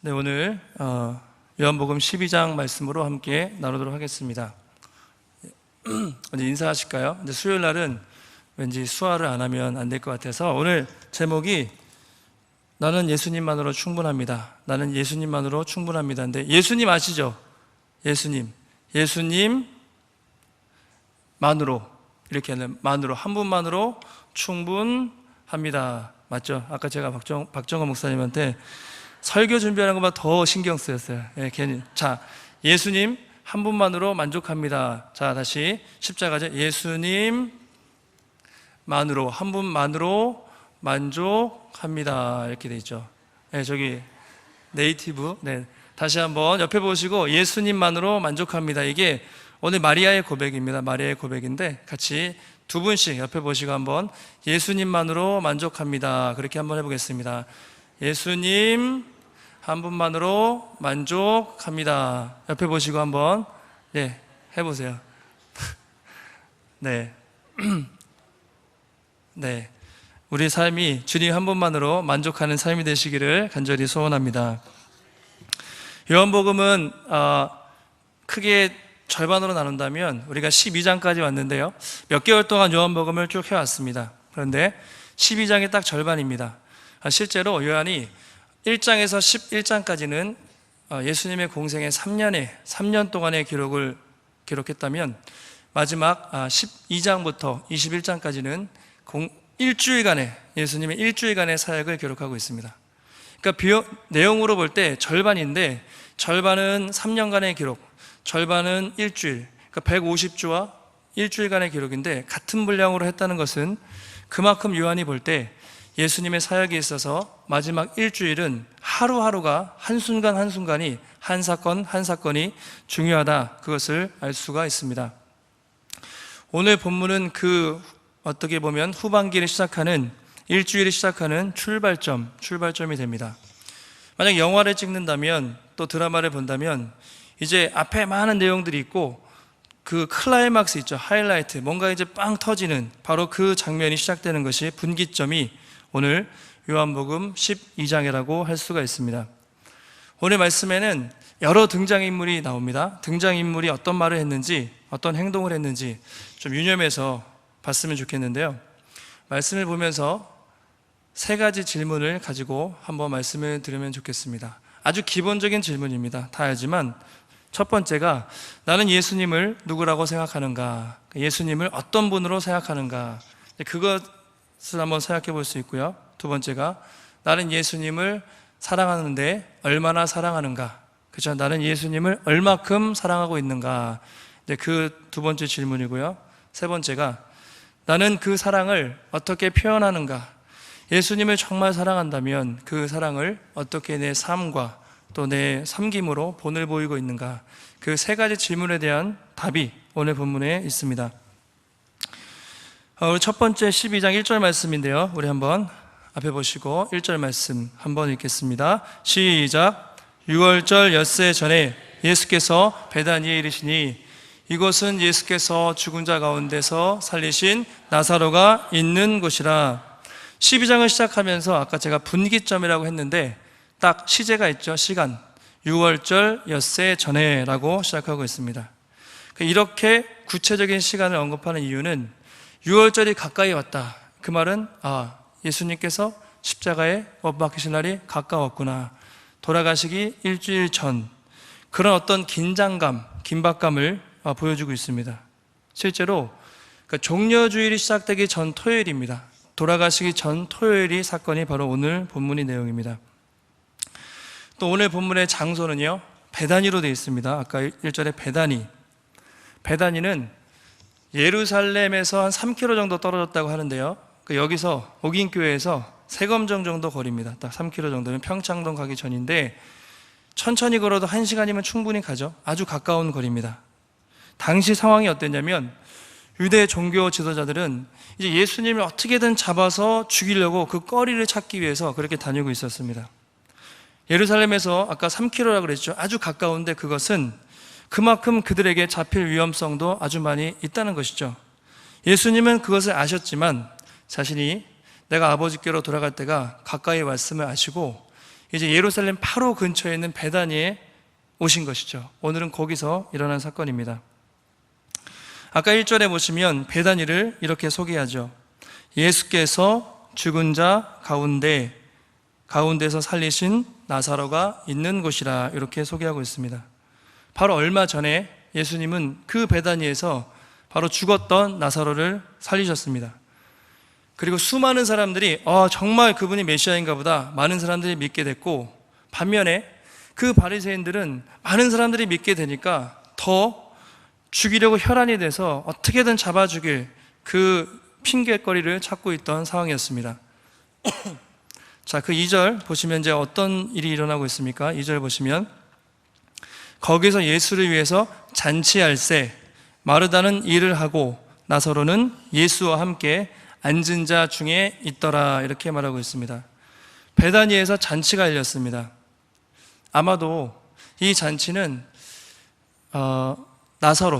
네, 오늘 요한복음 12장 말씀으로 함께 나누도록 하겠습니다. 먼저 인사하실까요? 근데 수요일 날은 왠지 수화를 안 하면 안 될 것 같아서 오늘 제목이 나는 예수님만으로 충분합니다. 나는 예수님만으로 충분합니다. 근데 예수님 아시죠? 예수님만으로 이렇게 하는 만으로 한 분만으로 충분합니다. 맞죠? 아까 제가 박정호 목사님한테 설교 준비하는 것보다 더 신경 쓰였어요. 괜히. 자, 예수님 한 분만으로 만족합니다. 자, 다시 십자가죠. 예수님만으로 한 분만으로 만족합니다. 이렇게 돼 있죠. 네, 저기 네이티브. 네, 다시 한번 옆에 보시고 예수님만으로 만족합니다. 이게 오늘 마리아의 고백입니다. 마리아의 고백인데 같이 두 분씩 옆에 보시고 한번 예수님만으로 만족합니다. 그렇게 한번 해보겠습니다. 예수님 한 분만으로 만족합니다. 옆에 보시고 한번 해보세요. 네. 네. 우리 삶이 주님 한 분만으로 만족하는 삶이 되시기를 간절히 소원합니다. 요한복음은 크게 절반으로 나눈다면 우리가 12장까지 왔는데요, 몇 개월 동안 요한복음을 쭉 해왔습니다. 그런데 12장이 딱 절반입니다. 실제로 요한이 1장에서 11장까지는 예수님의 공생의 3년 동안의 기록을 기록했다면 마지막 12장부터 21장까지는 예수님의 일주일간의 사역을 기록하고 있습니다. 그러니까 내용으로 볼 때 절반인데 절반은 3년간의 기록, 절반은 일주일, 그러니까 150주와 일주일간의 기록인데 같은 분량으로 했다는 것은 그만큼 요한이 볼 때 예수님의 사역에 있어서 마지막 일주일은 하루하루가 한순간 한순간이 한 사건 한 사건이 중요하다, 그것을 알 수가 있습니다. 오늘 본문은 어떻게 보면 후반기를 시작하는, 일주일을 시작하는 출발점이 됩니다. 만약 영화를 찍는다면, 또 드라마를 본다면 이제 앞에 많은 내용들이 있고 그 클라이막스 있죠, 하이라이트, 뭔가 이제 빵 터지는 바로 그 장면이 시작되는 것이 분기점이 오늘 요한복음 12장이라고 할 수가 있습니다. 오늘 말씀에는 여러 등장인물이 나옵니다. 등장인물이 어떤 말을 했는지, 어떤 행동을 했는지 좀 유념해서 봤으면 좋겠는데요, 말씀을 보면서 세 가지 질문을 가지고 한번 말씀을 드리면 좋겠습니다. 아주 기본적인 질문입니다. 다 알지만 첫 번째가 나는 예수님을 누구라고 생각하는가, 예수님을 어떤 분으로 생각하는가, 그것을 한번 생각해 볼 수 있고요. 두 번째가 나는 예수님을 사랑하는데 얼마나 사랑하는가, 그렇죠? 나는 예수님을 얼마큼 사랑하고 있는가, 그 두 번째 질문이고요. 세 번째가 나는 그 사랑을 어떻게 표현하는가, 예수님을 정말 사랑한다면 그 사랑을 어떻게 내 삶과 또 내 섬김으로 본을 보이고 있는가, 그 세 가지 질문에 대한 답이 오늘 본문에 있습니다. 우리 첫 번째 12장 1절 말씀인데요, 우리 한번 앞에 보시고 1절 말씀 한번 읽겠습니다. 시작. 6월절 엿새 전에 예수께서 베다니에 이르시니 이곳은 예수께서 죽은 자 가운데서 살리신 나사로가 있는 곳이라. 12장을 시작하면서 아까 제가 분기점이라고 했는데 딱 시제가 있죠. 시간. 6월절 엿새 전에 라고 시작하고 있습니다. 이렇게 구체적인 시간을 언급하는 이유는 6월절이 가까이 왔다, 그 말은 예수님께서 십자가에 못 박히신 날이 가까웠구나, 돌아가시기 일주일 전, 그런 어떤 긴장감, 긴박감을 보여주고 있습니다. 실제로 종려주일이 시작되기 전 토요일입니다. 돌아가시기 전 토요일이 사건이 바로 오늘 본문의 내용입니다. 또 오늘 본문의 장소는요, 베다니로 되어 있습니다. 아까 1절에 베다니는 예루살렘에서 한 3km 정도 떨어졌다고 하는데요, 여기서 옥인교회에서 세검정 정도 거리입니다. 딱 3km 정도면 평창동 가기 전인데 천천히 걸어도 1시간이면 충분히 가죠. 아주 가까운 거리입니다. 당시 상황이 어땠냐면 유대 종교 지도자들은 이제 예수님을 어떻게든 잡아서 죽이려고 그 거리를 찾기 위해서 그렇게 다니고 있었습니다. 예루살렘에서 아까 3km라고 그랬죠. 아주 가까운데 그것은 그만큼 그들에게 잡힐 위험성도 아주 많이 있다는 것이죠. 예수님은 그것을 아셨지만 자신이 내가 아버지께로 돌아갈 때가 가까이 왔음을 아시고 이제 예루살렘 바로 근처에 있는 베다니에 오신 것이죠. 오늘은 거기서 일어난 사건입니다. 아까 1절에 보시면 베다니를 이렇게 소개하죠. 예수께서 죽은 자 가운데서 살리신 나사로가 있는 곳이라, 이렇게 소개하고 있습니다. 바로 얼마 전에 예수님은 그 베다니에서 바로 죽었던 나사로를 살리셨습니다. 그리고 수많은 사람들이 정말 그분이 메시아인가 보다, 많은 사람들이 믿게 됐고, 반면에 그 바리새인들은 많은 사람들이 믿게 되니까 더 죽이려고 혈안이 돼서 어떻게든 잡아 죽일 그 핑계거리를 찾고 있던 상황이었습니다. 자, 그 2절 보시면 이제 어떤 일이 일어나고 있습니까? 2절 보시면 거기서 예수를 위해서 잔치할세 마르다는 일을 하고 나사로는 예수와 함께 앉은 자 중에 있더라, 이렇게 말하고 있습니다. 베다니에서 잔치가 열렸습니다. 아마도 이 잔치는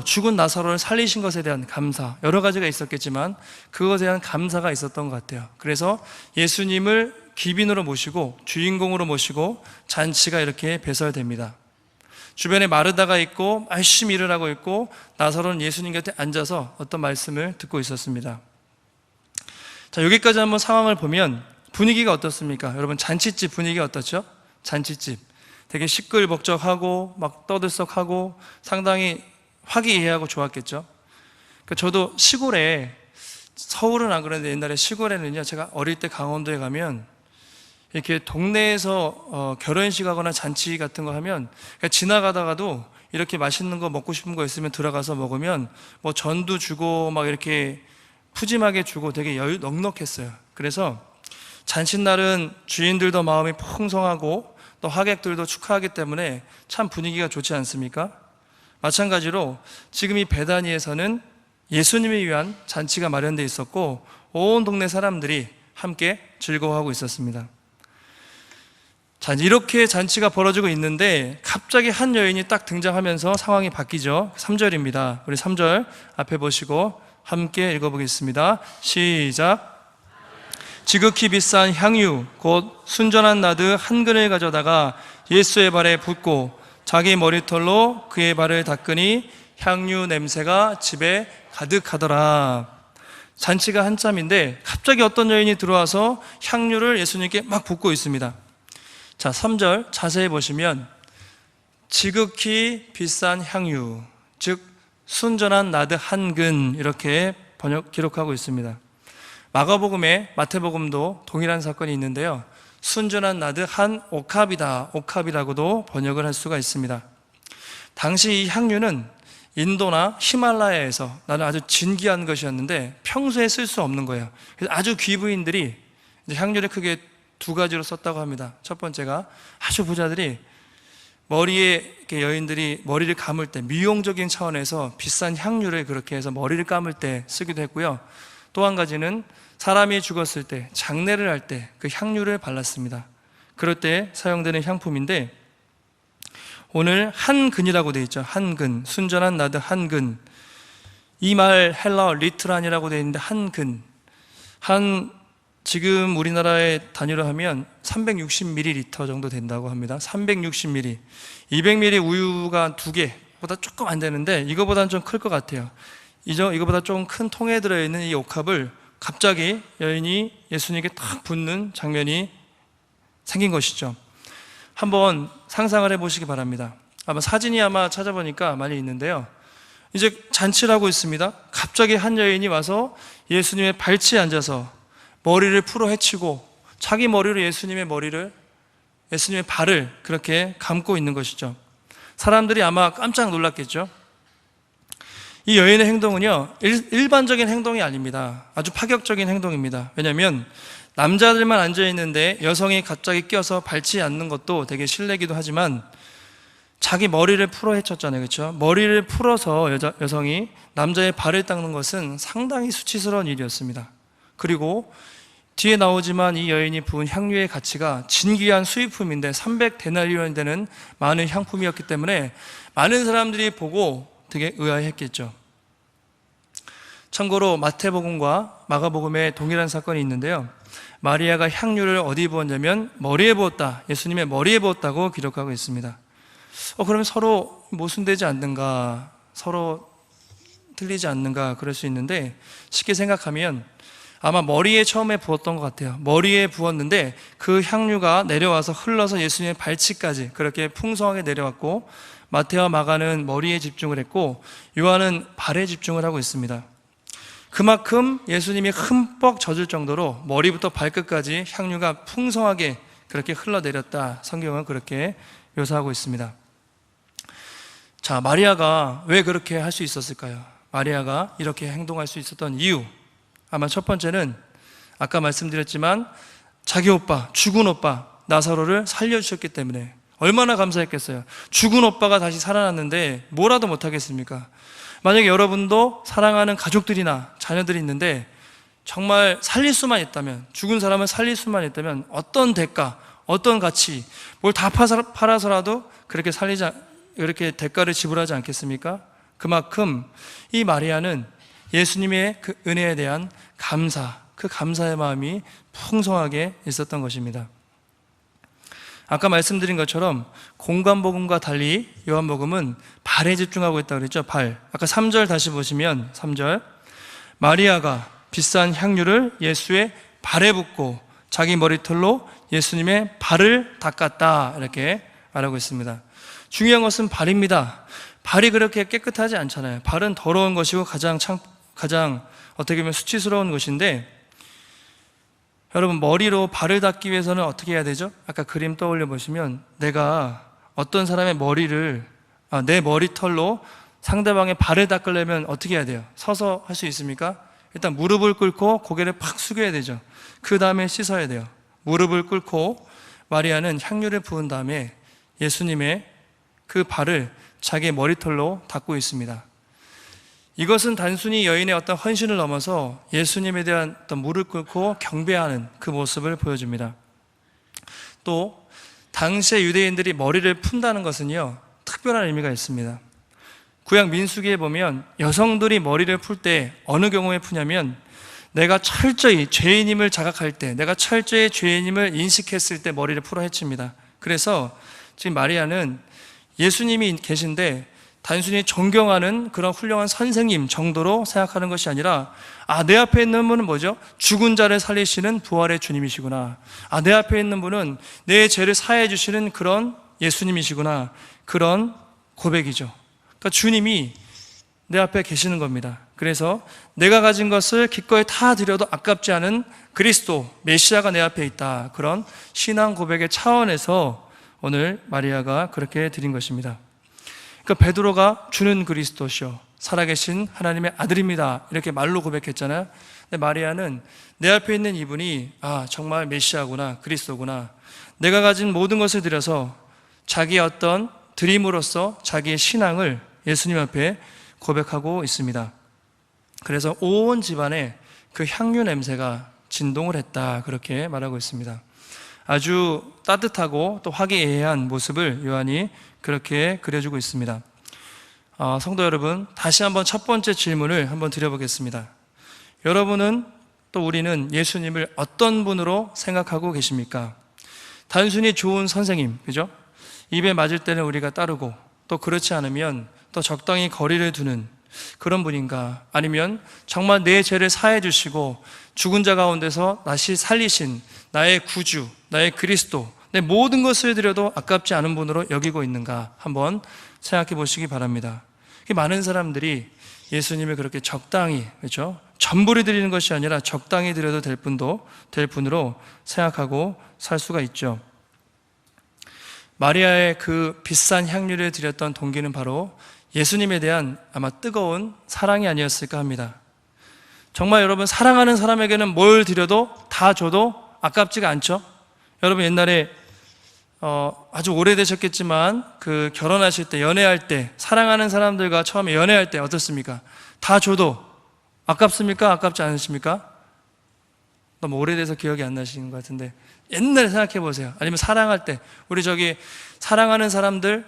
죽은 나사로를 살리신 것에 대한 감사, 여러 가지가 있었겠지만 그것에 대한 감사가 있었던 것 같아요. 그래서 예수님을 귀빈으로 모시고 주인공으로 모시고 잔치가 이렇게 배설됩니다. 주변에 마르다가 있고 열심히 일을 하고 있고 나사로는 예수님 곁에 앉아서 어떤 말씀을 듣고 있었습니다. 자, 여기까지 한번 상황을 보면 분위기가 어떻습니까? 여러분, 잔치집 분위기가 어떻죠? 잔치집 되게 시끌벅적하고 막 떠들썩하고 상당히 화기애애하고 좋았겠죠. 그러니까 저도 시골에, 서울은 안 그랬는데 옛날에 시골에는요, 제가 어릴 때 강원도에 가면 이렇게 동네에서 결혼식 하거나 잔치 같은 거 하면 지나가다가도 이렇게 맛있는 거 먹고 싶은 거 있으면 들어가서 먹으면 뭐 전도 주고 막 이렇게 푸짐하게 주고 되게 넉넉했어요. 그래서 잔칫날은 주인들도 마음이 풍성하고 또 하객들도 축하하기 때문에 참 분위기가 좋지 않습니까? 마찬가지로 지금 이 베다니에서는 예수님을 위한 잔치가 마련되어 있었고 온 동네 사람들이 함께 즐거워하고 있었습니다. 자, 이렇게 잔치가 벌어지고 있는데 갑자기 한 여인이 딱 등장하면서 상황이 바뀌죠. 3절입니다. 우리 3절 앞에 보시고 함께 읽어보겠습니다. 시작. 지극히 비싼 향유 곧 순전한 나드 한 근을 가져다가 예수의 발에 붓고 자기 머리털로 그의 발을 닦으니 향유 냄새가 집에 가득하더라. 잔치가 한참인데 갑자기 어떤 여인이 들어와서 향유를 예수님께 막 붓고 있습니다. 자, 3절 자세히 보시면 지극히 비싼 향유, 즉 순전한 나드 한 근, 이렇게 기록하고 있습니다. 마가복음에, 마태복음도 동일한 사건이 있는데요, 순전한 나드 한 옥합이라고도 번역을 할 수가 있습니다. 당시 이 향유는 인도나 히말라야에서 나는 아주 진귀한 것이었는데 평소에 쓸 수 없는 거예요. 그래서 아주 귀부인들이 향유를 크게 두 가지로 썼다고 합니다. 첫 번째가 아주 부자들이 머리에, 여인들이 머리를 감을 때 미용적인 차원에서 비싼 향유를 그렇게 해서 머리를 감을 때 쓰기도 했고요. 또 한 가지는 사람이 죽었을 때, 장례를 할 때 그 향유를 발랐습니다. 그럴 때 사용되는 향품인데 오늘 한 근이라고 되어 있죠. 한 근, 순전한 나드 한 근. 이 말 헬라어 리트란이라고 되어 있는데 한 근, 지금 우리나라의 단위로 하면 360ml 정도 된다고 합니다. 360ml. 200ml 우유가 2개보다 조금 안 되는데 이거보다는 좀 클 것 같아요. 이거보다 좀 큰 통에 들어있는 이 옥합을 갑자기 여인이 예수님께 탁 붓는 장면이 생긴 것이죠. 한번 상상을 해보시기 바랍니다. 사진이 찾아보니까 많이 있는데요, 이제 잔치를 하고 있습니다. 갑자기 한 여인이 와서 예수님의 발치에 앉아서 머리를 풀어 헤치고 자기 머리로 예수님의 발을 그렇게 감고 있는 것이죠. 사람들이 아마 깜짝 놀랐겠죠. 이 여인의 행동은요, 일반적인 행동이 아닙니다. 아주 파격적인 행동입니다. 왜냐하면 남자들만 앉아있는데 여성이 갑자기 껴서 발치에 앉는 것도 되게 실례기도 하지만 자기 머리를 풀어 헤쳤잖아요. 그렇죠? 머리를 풀어서 여성이 남자의 발을 닦는 것은 상당히 수치스러운 일이었습니다. 그리고 뒤에 나오지만 이 여인이 부은 향유의 가치가 진귀한 수입품인데 300데나리온이 되는 많은 향품이었기 때문에 많은 사람들이 보고 되게 의아해했겠죠. 참고로 마태복음과 마가복음에 동일한 사건이 있는데요. 마리아가 향유를 어디 부었냐면 머리에 부었다. 예수님의 머리에 부었다고 기록하고 있습니다. 그러면 서로 모순되지 않는가? 서로 틀리지 않는가? 그럴 수 있는데 쉽게 생각하면 아마 머리에 처음에 부었던 것 같아요. 머리에 부었는데 그 향유가 내려와서 흘러서 예수님의 발치까지 그렇게 풍성하게 내려왔고, 마태와 마가는 머리에 집중을 했고 요한은 발에 집중을 하고 있습니다. 그만큼 예수님이 흠뻑 젖을 정도로 머리부터 발끝까지 향유가 풍성하게 그렇게 흘러내렸다. 성경은 그렇게 묘사하고 있습니다. 자, 마리아가 왜 그렇게 할 수 있었을까요? 마리아가 이렇게 행동할 수 있었던 이유, 아마 첫 번째는 아까 말씀드렸지만 자기 오빠, 죽은 오빠 나사로를 살려주셨기 때문에. 얼마나 감사했겠어요. 죽은 오빠가 다시 살아났는데 뭐라도 못하겠습니까? 만약에 여러분도 사랑하는 가족들이나 자녀들이 있는데 정말 살릴 수만 있다면, 죽은 사람을 살릴 수만 있다면 어떤 대가, 어떤 가치, 뭘 다 팔아서라도 그렇게 대가를 지불하지 않겠습니까? 그만큼 이 마리아는 예수님의 그 은혜에 대한 감사, 그 감사의 마음이 풍성하게 있었던 것입니다. 아까 말씀드린 것처럼 공관복음과 달리 요한복음은 발에 집중하고 있다고 그랬죠. 발. 아까 3절 다시 보시면 3절, 마리아가 비싼 향유를 예수의 발에 붓고 자기 머리털로 예수님의 발을 닦았다, 이렇게 말하고 있습니다. 중요한 것은 발입니다. 발이 그렇게 깨끗하지 않잖아요. 발은 더러운 것이고 가장 어떻게 보면 수치스러운 것인데, 여러분 머리로 발을 닦기 위해서는 어떻게 해야 되죠? 아까 그림 떠올려 보시면 내가 어떤 사람의 머리를 내 머리털로 상대방의 발을 닦으려면 어떻게 해야 돼요? 서서 할 수 있습니까? 일단 무릎을 꿇고 고개를 팍 숙여야 되죠. 그 다음에 씻어야 돼요. 무릎을 꿇고 마리아는 향유를 부은 다음에 예수님의 그 발을 자기의 머리털로 닦고 있습니다. 이것은 단순히 여인의 어떤 헌신을 넘어서 예수님에 대한 어떤 무릎 꿇고 경배하는 그 모습을 보여줍니다. 또 당시의 유대인들이 머리를 푼다는 것은요, 특별한 의미가 있습니다. 구약 민수기에 보면 여성들이 머리를 풀 때 어느 경우에 푸냐면 내가 철저히 죄인임을 자각할 때, 내가 철저히 죄인임을 인식했을 때 머리를 풀어 헤칩니다. 그래서 지금 마리아는 예수님이 계신데 단순히 존경하는 그런 훌륭한 선생님 정도로 생각하는 것이 아니라, 내 앞에 있는 분은 뭐죠? 죽은 자를 살리시는 부활의 주님이시구나. 내 앞에 있는 분은 내 죄를 사해 주시는 그런 예수님이시구나. 그런 고백이죠. 그러니까 주님이 내 앞에 계시는 겁니다. 그래서 내가 가진 것을 기꺼이 다 드려도 아깝지 않은 그리스도, 메시아가 내 앞에 있다. 그런 신앙 고백의 차원에서 오늘 마리아가 그렇게 드린 것입니다. 그러니까 베드로가 주는 그리스도시요 살아계신 하나님의 아들입니다, 이렇게 말로 고백했잖아요. 근데 마리아는 내 앞에 있는 이분이 정말 메시아구나, 그리스도구나, 내가 가진 모든 것을 들여서 자기의 어떤 드림으로써 자기의 신앙을 예수님 앞에 고백하고 있습니다. 그래서 온 집안에 그 향유 냄새가 진동을 했다, 그렇게 말하고 있습니다. 아주 따뜻하고 또 화기애애한 모습을 요한이 그렇게 그려주고 있습니다. 성도 여러분, 다시 한번 첫 번째 질문을 한번 드려보겠습니다. 여러분은 또 우리는 예수님을 어떤 분으로 생각하고 계십니까? 단순히 좋은 선생님, 그죠? 입에 맞을 때는 우리가 따르고 또 그렇지 않으면 또 적당히 거리를 두는 그런 분인가? 아니면 정말 내 죄를 사해 주시고 죽은 자 가운데서 다시 살리신 나의 구주, 나의 그리스도, 내 모든 것을 드려도 아깝지 않은 분으로 여기고 있는가? 한번 생각해 보시기 바랍니다. 많은 사람들이 예수님을 그렇게 적당히, 그렇죠? 전부를 드리는 것이 아니라 적당히 드려도 될 분으로 생각하고 살 수가 있죠. 마리아의 그 비싼 향유를 드렸던 동기는 바로 예수님에 대한 아마 뜨거운 사랑이 아니었을까 합니다. 정말 여러분, 사랑하는 사람에게는 뭘 드려도 다 줘도 아깝지가 않죠? 여러분 옛날에 아주 오래되셨겠지만 그 결혼하실 때, 연애할 때, 사랑하는 사람들과 처음에 연애할 때 어떻습니까? 다 줘도 아깝습니까? 아깝지 않으십니까? 너무 오래돼서 기억이 안 나시는 것 같은데 옛날에 생각해 보세요. 아니면 사랑할 때, 우리 사랑하는 사람들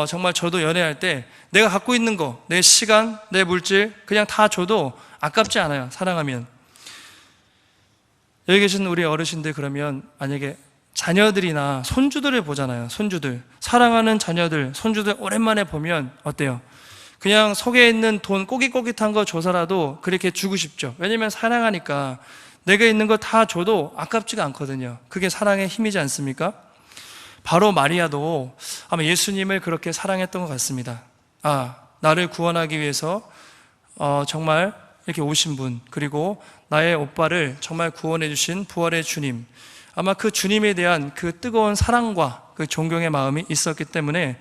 정말 저도 연애할 때 내가 갖고 있는 거, 내 시간, 내 물질 그냥 다 줘도 아깝지 않아요. 사랑하면. 여기 계신 우리 어르신들 그러면 만약에 자녀들이나 손주들을 보잖아요. 손주들, 사랑하는 자녀들, 손주들 오랜만에 보면 어때요? 그냥 속에 있는 돈 꼬깃꼬깃한 거 줘서라도 그렇게 주고 싶죠. 왜냐면 사랑하니까. 내가 있는 거 다 줘도 아깝지가 않거든요. 그게 사랑의 힘이지 않습니까? 바로 마리아도 아마 예수님을 그렇게 사랑했던 것 같습니다. 나를 구원하기 위해서 정말 이렇게 오신 분, 그리고 나의 오빠를 정말 구원해 주신 부활의 주님, 아마 그 주님에 대한 그 뜨거운 사랑과 그 존경의 마음이 있었기 때문에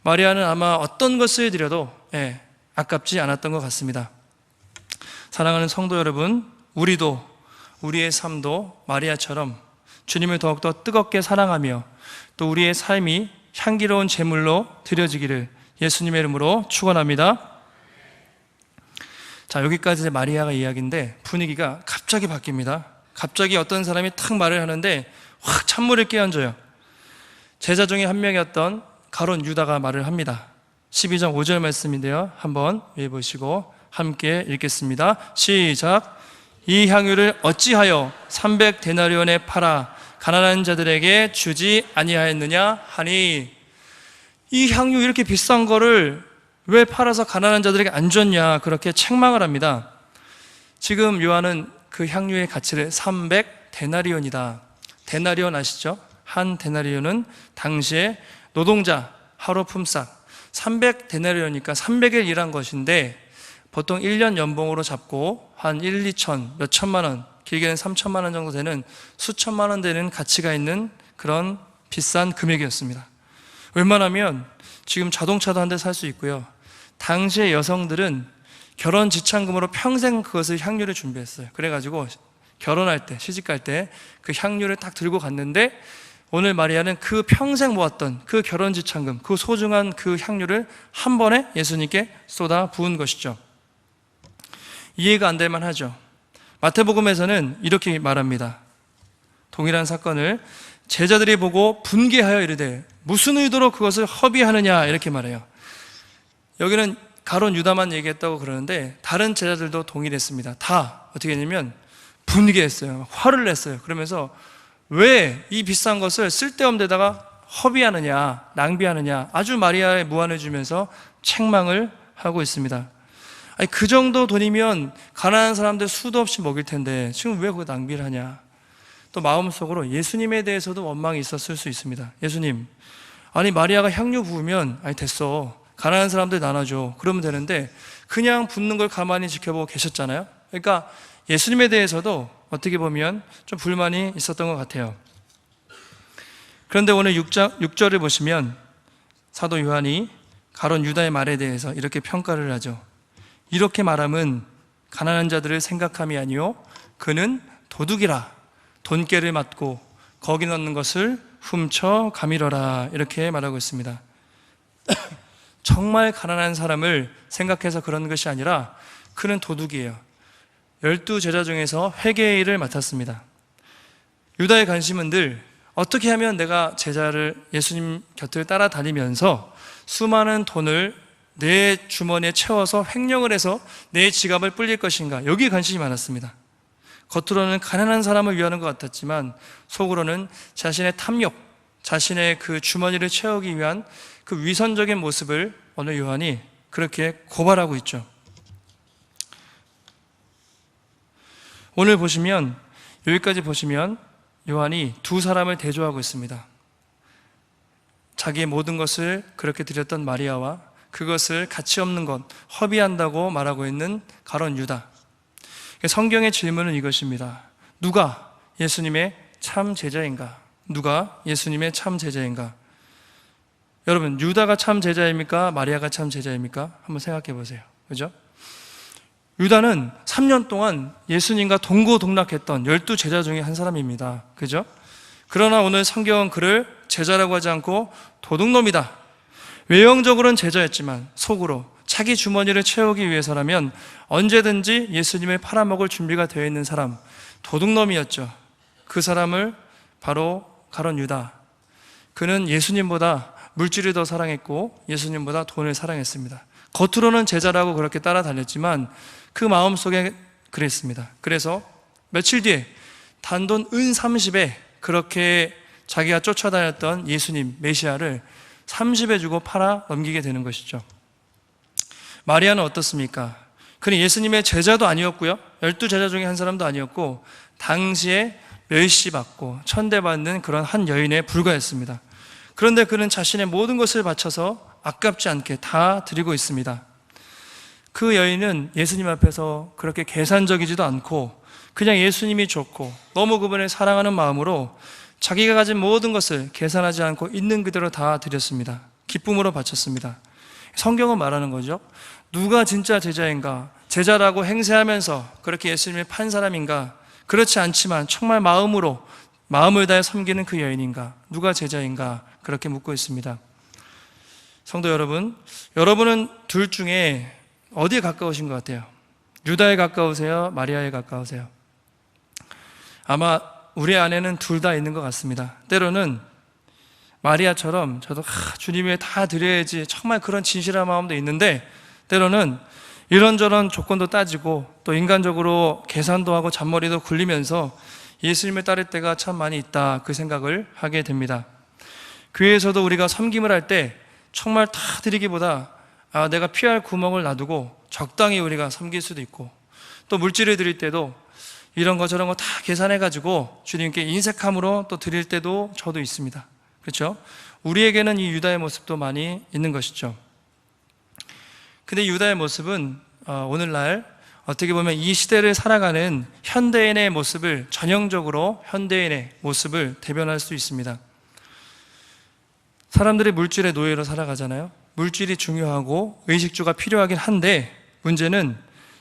마리아는 아마 어떤 것을 드려도 아깝지 않았던 것 같습니다. 사랑하는 성도 여러분, 우리의 삶도 마리아처럼 주님을 더욱더 뜨겁게 사랑하며 또 우리의 삶이 향기로운 제물로 드려지기를 예수님의 이름으로 축원합니다. 자, 여기까지 마리아가 이야기인데 분위기가 갑자기 바뀝니다. 갑자기 어떤 사람이 탁 말을 하는데 확 찬물을 끼얹어요. 제자 중에 한 명이었던 가룟 유다가 말을 합니다. 12장 5절 말씀인데요, 한번 읽어보시고 함께 읽겠습니다. 시작. 이 향유를 어찌하여 300데나리온에 팔아 가난한 자들에게 주지 아니하였느냐 하니, 이 향유 이렇게 비싼 거를 왜 팔아서 가난한 자들에게 안 줬냐, 그렇게 책망을 합니다. 지금 요한은 그 향유의 가치를 300데나리온이다. 데나리온 아시죠? 한 데나리온은 당시에 노동자 하루 품삯 300데나리온이니까 300일 일한 것인데 보통 1년 연봉으로 잡고 한 1, 2천, 몇 천만 원, 길게는 3천만 원 정도 되는 수천만 원 되는 가치가 있는 그런 비싼 금액이었습니다. 웬만하면 지금 자동차도 한 대 살 수 있고요. 당시의 여성들은 결혼 지참금으로 평생 그것을 향유를 준비했어요. 그래가지고 결혼할 때, 시집갈 때 그 향유를 딱 들고 갔는데 오늘 마리아는 그 평생 모았던 그 결혼 지참금, 그 소중한 그 향유를 한 번에 예수님께 쏟아 부은 것이죠. 이해가 안 될 만하죠. 마태복음에서는 이렇게 말합니다. 동일한 사건을 제자들이 보고 분개하여 이르되 무슨 의도로 그것을 허비하느냐, 이렇게 말해요. 여기는 가룟 유다만 얘기했다고 그러는데 다른 제자들도 동일했습니다. 다 어떻게 했냐면 분개했어요. 화를 냈어요. 그러면서 왜 이 비싼 것을 쓸데없는 데다가 허비하느냐, 낭비하느냐, 아주 마리아에 무안해 주면서 책망을 하고 있습니다. 아니, 그 정도 돈이면 가난한 사람들 수도 없이 먹일 텐데 지금 왜 그거 낭비를 하냐. 또 마음속으로 예수님에 대해서도 원망이 있었을 수 있습니다. 예수님, 아니 마리아가 향유 부으면 아니 됐어, 가난한 사람들 나눠줘, 그러면 되는데 그냥 붓는 걸 가만히 지켜보고 계셨잖아요. 그러니까 예수님에 대해서도 어떻게 보면 좀 불만이 있었던 것 같아요. 그런데 오늘 6절을 보시면 사도 요한이 가룟 유다의 말에 대해서 이렇게 평가를 하죠. 이렇게 말함은 가난한 자들을 생각함이 아니요 그는 도둑이라 돈깨를 맞고 거기 넣는 것을 훔쳐 가밀어라, 이렇게 말하고 있습니다. 정말 가난한 사람을 생각해서 그런 것이 아니라 그는 도둑이에요. 12제자 중에서 회개의 일을 맡았습니다. 유다의 관심은 늘 어떻게 하면 내가 제자를 예수님 곁을 따라다니면서 수많은 돈을 내 주머니에 채워서 횡령을 해서 내 지갑을 불릴 것인가, 여기에 관심이 많았습니다. 겉으로는 가난한 사람을 위하는 것 같았지만 속으로는 자신의 탐욕, 자신의 그 주머니를 채우기 위한 그 위선적인 모습을 오늘 요한이 그렇게 고발하고 있죠. 오늘 보시면, 여기까지 보시면 요한이 두 사람을 대조하고 있습니다. 자기의 모든 것을 그렇게 드렸던 마리아와 그것을 가치 없는 것, 허비한다고 말하고 있는 가룟 유다. 성경의 질문은 이것입니다. 누가 예수님의 참 제자인가? 누가 예수님의 참 제자인가? 여러분, 유다가 참 제자입니까? 마리아가 참 제자입니까? 한번 생각해 보세요. 그죠? 유다는 3년 동안 예수님과 동고동락했던 12제자 중에 한 사람입니다. 그죠? 그러나 오늘 성경은 그를 제자라고 하지 않고 도둑놈이다. 외형적으로는 제자였지만 속으로 자기 주머니를 채우기 위해서라면 언제든지 예수님을 팔아먹을 준비가 되어 있는 사람, 도둑놈이었죠. 그 사람을 바로 가룟 유다. 그는 예수님보다 물질을 더 사랑했고 예수님보다 돈을 사랑했습니다. 겉으로는 제자라고 그렇게 따라다녔지만 그 마음속에 그랬습니다. 그래서 며칠 뒤에 단돈 은 30에 그렇게 자기가 쫓아다녔던 예수님 메시아를 30에 주고 팔아 넘기게 되는 것이죠. 마리아는 어떻습니까? 그는 예수님의 제자도 아니었고요, 12제자 중에 한 사람도 아니었고, 당시에 멸시받고 천대받는 그런 한 여인에 불과했습니다. 그런데 그는 자신의 모든 것을 바쳐서 아깝지 않게 다 드리고 있습니다. 그 여인은 예수님 앞에서 그렇게 계산적이지도 않고 그냥 예수님이 좋고 너무 그분을 사랑하는 마음으로 자기가 가진 모든 것을 계산하지 않고 있는 그대로 다 드렸습니다. 기쁨으로 바쳤습니다. 성경은 말하는 거죠. 누가 진짜 제자인가? 제자라고 행세하면서 그렇게 예수님을 판 사람인가? 그렇지 않지만 정말 마음을 다해 섬기는 그 여인인가? 누가 제자인가? 그렇게 묻고 있습니다. 성도 여러분, 여러분은 둘 중에 어디에 가까우신 것 같아요? 유다에 가까우세요? 마리아에 가까우세요? 아마 우리 안에는 둘 다 있는 것 같습니다. 때로는 마리아처럼 저도 주님에 다 드려야지 정말 그런 진실한 마음도 있는데, 때로는 이런저런 조건도 따지고 또 인간적으로 계산도 하고 잔머리도 굴리면서 예수님을 따를 때가 참 많이 있다, 그 생각을 하게 됩니다. 교회에서도 우리가 섬김을 할 때 정말 다 드리기보다 내가 피할 구멍을 놔두고 적당히 우리가 섬길 수도 있고, 또 물질을 드릴 때도 이런 거 저런 거 다 계산해가지고 주님께 인색함으로 또 드릴 때도 저도 있습니다. 그렇죠? 우리에게는 이 유다의 모습도 많이 있는 것이죠. 근데 유다의 모습은 오늘날 어떻게 보면 이 시대를 살아가는 현대인의 모습을, 전형적으로 현대인의 모습을 대변할 수 있습니다. 사람들이 물질의 노예로 살아가잖아요. 물질이 중요하고 의식주가 필요하긴 한데, 문제는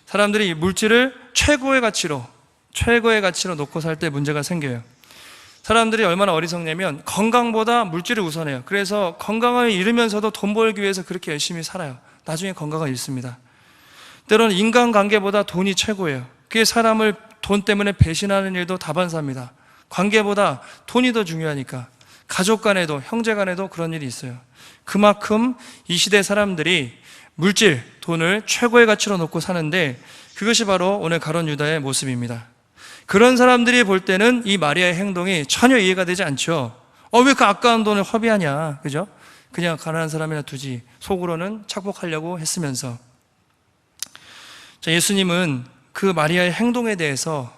사람들이 이 물질을 최고의 가치로 놓고 살 때 문제가 생겨요. 사람들이 얼마나 어리석냐면 건강보다 물질을 우선해요. 그래서 건강을 잃으면서도 돈 벌기 위해서 그렇게 열심히 살아요. 나중에 건강을 잃습니다. 때로는 인간관계보다 돈이 최고예요. 그게 사람을 돈 때문에 배신하는 일도 다반사입니다. 관계보다 돈이 더 중요하니까. 가족 간에도, 형제 간에도 그런 일이 있어요. 그만큼 이 시대 사람들이 물질, 돈을 최고의 가치로 놓고 사는데, 그것이 바로 오늘 가룟 유다의 모습입니다. 그런 사람들이 볼 때는 이 마리아의 행동이 전혀 이해가 되지 않죠. 왜 그 아까운 돈을 허비하냐, 그죠? 그냥 가난한 사람이나 두지, 속으로는 착복하려고 했으면서. 자, 예수님은 그 마리아의 행동에 대해서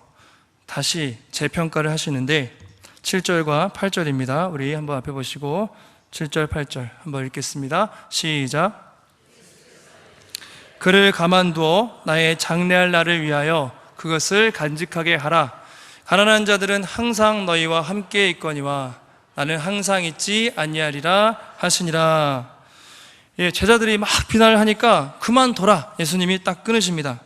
다시 재평가를 하시는데, 7절과 8절입니다. 우리 한번 앞에 보시고 7절, 8절 한번 읽겠습니다. 시작. 그를 가만두어 나의 장래할 날을 위하여 그것을 간직하게 하라. 가난한 자들은 항상 너희와 함께 있거니와 나는 항상 있지 아니하리라 하시니라. 제자들이 막 비난을 하니까 그만둬라, 예수님이 딱 끊으십니다.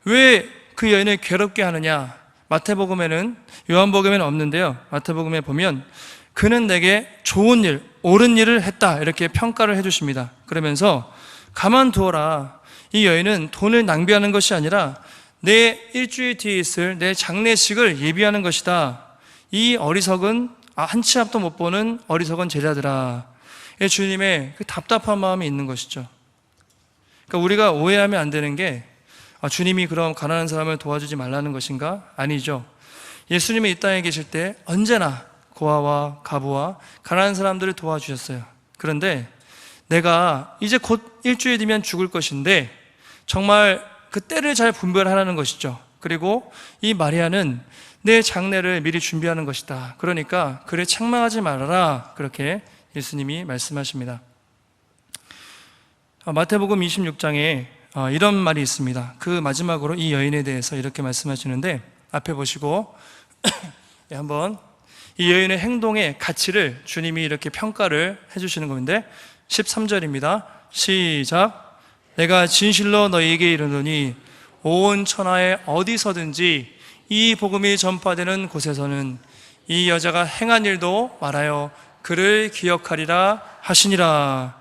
왜 그 여인을 괴롭게 하느냐? 마태복음에는, 요한복음에는 없는데요, 마태복음에 보면 그는 내게 좋은 일, 옳은 일을 했다, 이렇게 평가를 해주십니다. 그러면서 가만두어라, 이 여인은 돈을 낭비하는 것이 아니라 내 일주일 뒤에 있을 내 장례식을 예비하는 것이다. 이 어리석은, 한 치 앞도 못 보는 어리석은 제자들아. 주님의 그 답답한 마음이 있는 것이죠. 그러니까 우리가 오해하면 안 되는 게, 주님이 그럼 가난한 사람을 도와주지 말라는 것인가? 아니죠. 예수님이 이 땅에 계실 때 언제나 고아와 가부와 가난한 사람들을 도와주셨어요. 그런데 내가 이제 곧 일주일 뒤면 죽을 것인데 정말 그 때를 잘 분별하라는 것이죠. 그리고 이 마리아는 내 장례를 미리 준비하는 것이다. 그러니까 그를 책망하지 말아라, 그렇게 예수님이 말씀하십니다. 마태복음 26장에 이런 말이 있습니다. 그 마지막으로 이 여인에 대해서 이렇게 말씀하시는데, 앞에 보시고 한번 이 여인의 행동의 가치를 주님이 이렇게 평가를 해주시는 건데, 13절입니다. 시작. 내가 진실로 너희에게 이르노니 온 천하에 어디서든지 이 복음이 전파되는 곳에서는 이 여자가 행한 일도 말하여 그를 기억하리라 하시니라.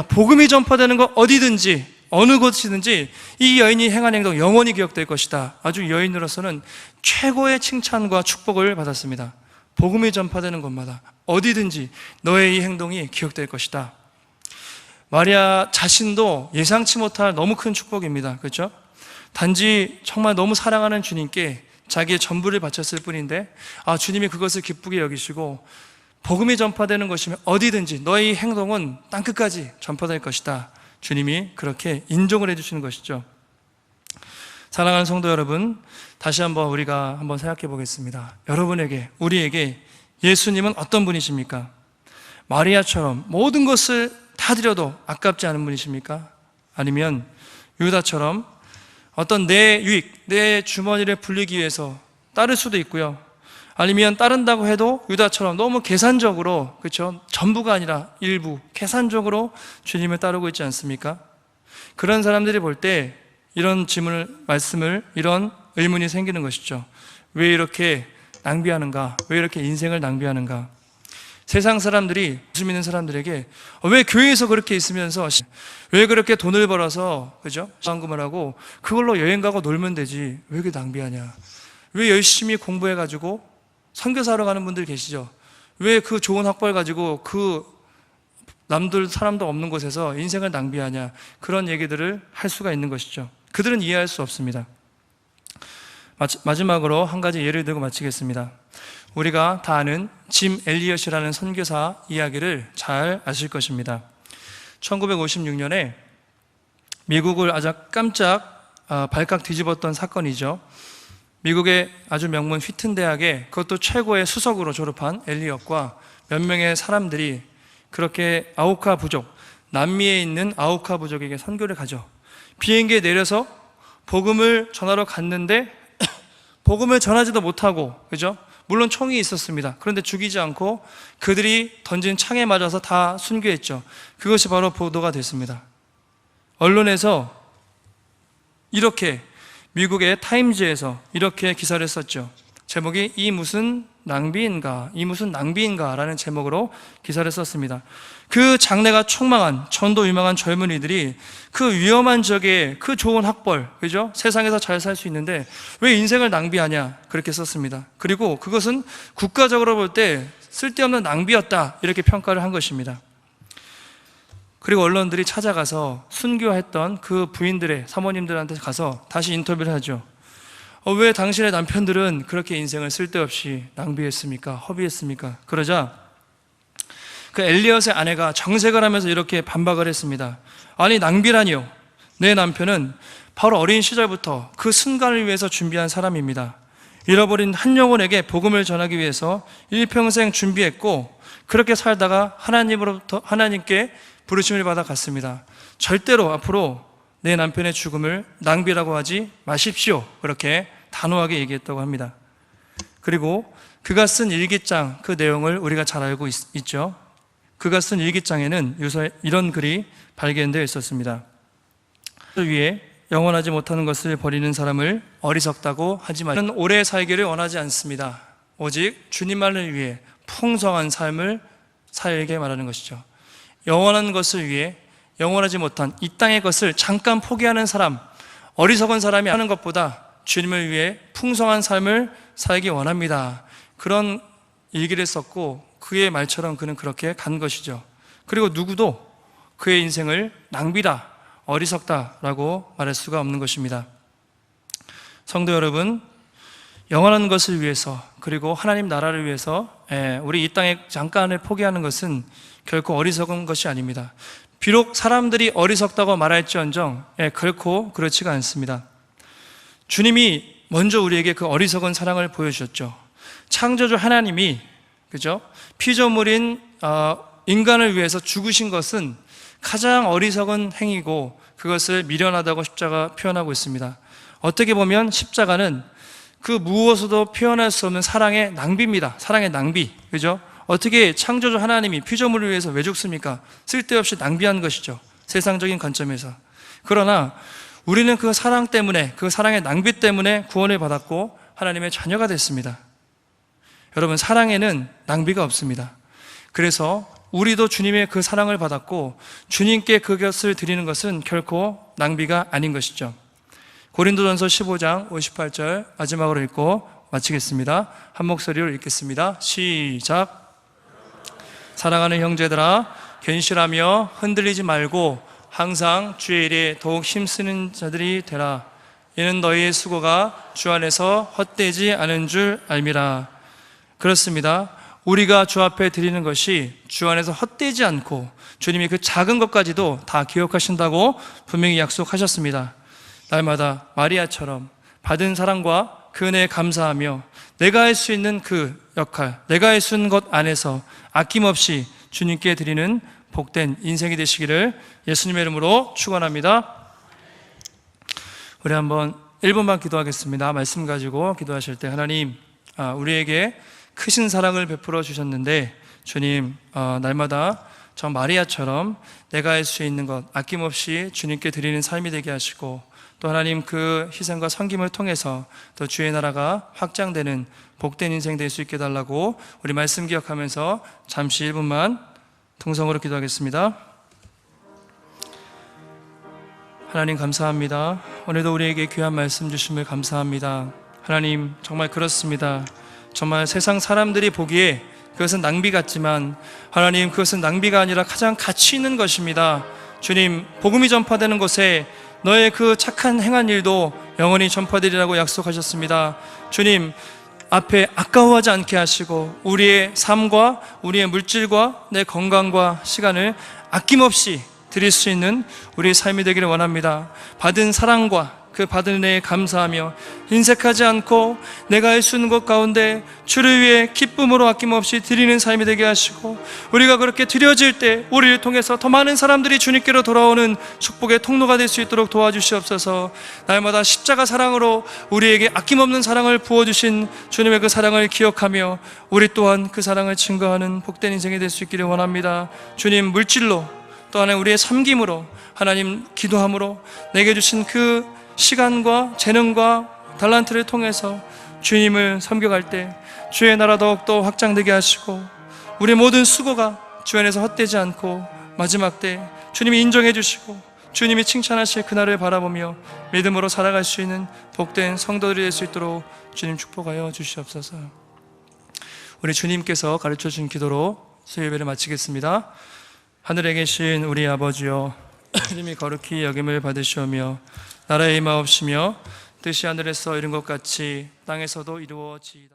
복음이 전파되는 거 어디든지 어느 곳이든지 이 여인이 행한 행동 영원히 기억될 것이다. 아주 여인으로서는 최고의 칭찬과 축복을 받았습니다. 복음이 전파되는 곳마다, 어디든지 너의 이 행동이 기억될 것이다. 마리아 자신도 예상치 못할 너무 큰 축복입니다. 그렇죠? 단지 정말 너무 사랑하는 주님께 자기의 전부를 바쳤을 뿐인데 주님이 그것을 기쁘게 여기시고 복음이 전파되는 것이면 어디든지 너의 행동은 땅끝까지 전파될 것이다. 주님이 그렇게 인정을 해주시는 것이죠. 사랑하는 성도 여러분, 다시 한번 우리가 한번 생각해 보겠습니다. 여러분에게, 우리에게 예수님은 어떤 분이십니까? 마리아처럼 모든 것을 다 드려도 아깝지 않은 분이십니까? 아니면 유다처럼 어떤 내 유익, 내 주머니를 불리기 위해서 따를 수도 있고요. 아니면 따른다고 해도 유다처럼 너무 계산적으로, 그렇죠? 전부가 아니라 일부, 계산적으로 주님을 따르고 있지 않습니까? 그런 사람들이 볼 때 이런 말씀을, 이런 의문이 생기는 것이죠. 왜 이렇게 낭비하는가? 왜 이렇게 인생을 낭비하는가? 세상 사람들이, 예수 믿는 사람들에게 왜 교회에서 그렇게 있으면서 왜 그렇게 돈을 벌어서, 그죠? 상금을 하고 그걸로 여행 가고 놀면 되지. 왜 이렇게 낭비하냐? 왜 열심히 공부해가지고 선교사로 가는 분들 계시죠? 왜 그 좋은 학벌 가지고 그 남들 사람도 없는 곳에서 인생을 낭비하냐? 그런 얘기들을 할 수가 있는 것이죠. 그들은 이해할 수 없습니다. 마지막으로 한 가지 예를 들고 마치겠습니다. 우리가 다 아는 짐 엘리엇이라는 선교사 이야기를 잘 아실 것입니다. 1956년에 미국을 아주 깜짝 발칵 뒤집었던 사건이죠. 미국의 아주 명문 휘튼 대학에 그것도 최고의 수석으로 졸업한 엘리엇과 몇 명의 사람들이 그렇게 아우카 부족, 남미에 있는 아우카 부족에게 선교를 가죠. 비행기에 내려서 복음을 전하러 갔는데 복음을 전하지도 못하고, 그죠? 물론 총이 있었습니다. 그런데 죽이지 않고 그들이 던진 창에 맞아서 다 순교했죠. 그것이 바로 보도가 됐습니다. 언론에서 이렇게, 미국의 타임즈에서 이렇게 기사를 썼죠. 제목이 이 무슨 낭비인가, 이 무슨 낭비인가 라는 제목으로 기사를 썼습니다. 그 장래가 촉망한, 전도 유망한 젊은이들이 그 위험한 지역에 그 좋은 학벌, 그죠? 세상에서 잘 살 수 있는데 왜 인생을 낭비하냐, 그렇게 썼습니다. 그리고 그것은 국가적으로 볼 때 쓸데없는 낭비였다, 이렇게 평가를 한 것입니다. 그리고 언론들이 찾아가서 순교했던 그 부인들의, 사모님들한테 가서 다시 인터뷰를 하죠. 왜 당신의 남편들은 그렇게 인생을 쓸데없이 낭비했습니까? 허비했습니까? 그러자 그 엘리엇의 아내가 정색을 하면서 이렇게 반박을 했습니다. 아니, 낭비라니요. 내 남편은 바로 어린 시절부터 그 순간을 위해서 준비한 사람입니다. 잃어버린 한 영혼에게 복음을 전하기 위해서 일평생 준비했고 그렇게 살다가 하나님께 부르심을 받아 갔습니다. 절대로 앞으로 내 남편의 죽음을 낭비라고 하지 마십시오. 그렇게 단호하게 얘기했다고 합니다. 그리고 그가 쓴 일기장, 그 내용을 우리가 잘 알고 있죠. 그가 쓴 일기장에는 이런 글이 발견되어 있었습니다. 그 위에 영원하지 못하는 것을 버리는 사람을 어리석다고 하지 마십시오. 저는 오래 살기를 원하지 않습니다. 오직 주님만을 위해 풍성한 삶을 살게 말하는 것이죠. 영원한 것을 위해 영원하지 못한 이 땅의 것을 잠깐 포기하는 사람, 어리석은 사람이 하는 것보다 주님을 위해 풍성한 삶을 살기 원합니다. 그런 일기를 썼고 그의 말처럼 그는 그렇게 간 것이죠. 그리고 누구도 그의 인생을 낭비다, 어리석다라고 말할 수가 없는 것입니다. 성도 여러분, 영원한 것을 위해서, 그리고 하나님 나라를 위해서 우리 이 땅에 잠깐을 포기하는 것은 결코 어리석은 것이 아닙니다. 비록 사람들이 어리석다고 말할지언정 결코 그렇지가 않습니다. 주님이 먼저 우리에게 그 어리석은 사랑을 보여주셨죠. 창조주 하나님이, 그죠? 피조물인 인간을 위해서 죽으신 것은 가장 어리석은 행위고 그것을 미련하다고 십자가 표현하고 있습니다. 어떻게 보면 십자가는 그 무엇으로도 표현할 수 없는 사랑의 낭비입니다. 사랑의 낭비, 그죠? 어떻게 창조주 하나님이 피조물을 위해서 왜 죽습니까? 쓸데없이 낭비한 것이죠. 세상적인 관점에서. 그러나 우리는 그 사랑 때문에, 그 사랑의 낭비 때문에 구원을 받았고 하나님의 자녀가 됐습니다. 여러분, 사랑에는 낭비가 없습니다. 그래서 우리도 주님의 그 사랑을 받았고 주님께 그것을 드리는 것은 결코 낭비가 아닌 것이죠. 고린도전서 15장 58절 마지막으로 읽고 마치겠습니다. 한 목소리로 읽겠습니다. 시작. 사랑하는 형제들아, 견실하며 흔들리지 말고 항상 주의 일에 더욱 힘쓰는 자들이 되라. 이는 너희의 수고가 주 안에서 헛되지 않은 줄 알미라. 그렇습니다. 우리가 주 앞에 드리는 것이 주 안에서 헛되지 않고 주님이 그 작은 것까지도 다 기억하신다고 분명히 약속하셨습니다. 날마다 마리아처럼 받은 사랑과 그 은혜에 감사하며 내가 할 수 있는 그 역할, 내가 할 수 있는 것 안에서 아낌없이 주님께 드리는 복된 인생이 되시기를 예수님의 이름으로 축원합니다. 우리 한번 1분만 기도하겠습니다. 말씀 가지고 기도하실 때 하나님, 우리에게 크신 사랑을 베풀어 주셨는데 주님, 날마다 저 마리아처럼 내가 할 수 있는 것 아낌없이 주님께 드리는 삶이 되게 하시고, 또 하나님 그 희생과 섬김을 통해서 또 주의 나라가 확장되는 복된 인생 될 수 있게 달라고 우리 말씀 기억하면서 잠시 1분만 통성으로 기도하겠습니다. 하나님 감사합니다. 오늘도 우리에게 귀한 말씀 주심을 감사합니다. 하나님, 정말 그렇습니다. 정말 세상 사람들이 보기에 그것은 낭비 같지만 하나님, 그것은 낭비가 아니라 가장 가치 있는 것입니다. 주님, 복음이 전파되는 곳에 너의 그 착한 행한 일도 영원히 전파되리라고 약속하셨습니다. 주님, 앞에 아까워하지 않게 하시고 우리의 삶과 우리의 물질과 내 건강과 시간을 아낌없이 드릴 수 있는 우리의 삶이 되기를 원합니다. 받은 사랑과 그 받은 은혜에 감사하며 인색하지 않고 내가 할 수 있는 것 가운데 주를 위해 기쁨으로 아낌없이 드리는 삶이 되게 하시고, 우리가 그렇게 드려질 때 우리를 통해서 더 많은 사람들이 주님께로 돌아오는 축복의 통로가 될 수 있도록 도와주시옵소서. 날마다 십자가 사랑으로 우리에게 아낌없는 사랑을 부어주신 주님의 그 사랑을 기억하며 우리 또한 그 사랑을 증거하는 복된 인생이 될 수 있기를 원합니다. 주님, 물질로 또 하나님 우리의 섬김으로 하나님 기도함으로 내게 주신 그 시간과 재능과 달란트를 통해서 주님을 섬겨갈 때 주의 나라 더욱더 확장되게 하시고 우리의 모든 수고가 주 안에서 헛되지 않고 마지막 때 주님이 인정해 주시고 주님이 칭찬하실 그날을 바라보며 믿음으로 살아갈 수 있는 복된 성도들이 될 수 있도록 주님 축복하여 주시옵소서. 우리 주님께서 가르쳐 주신 기도로 수요예배를 마치겠습니다. 하늘에 계신 우리 아버지여, 이름이 거룩히 여김을 받으시오며 나라의 임하옵시며 뜻이 하늘에서 이룬 것 같이 땅에서도 이루어지이다.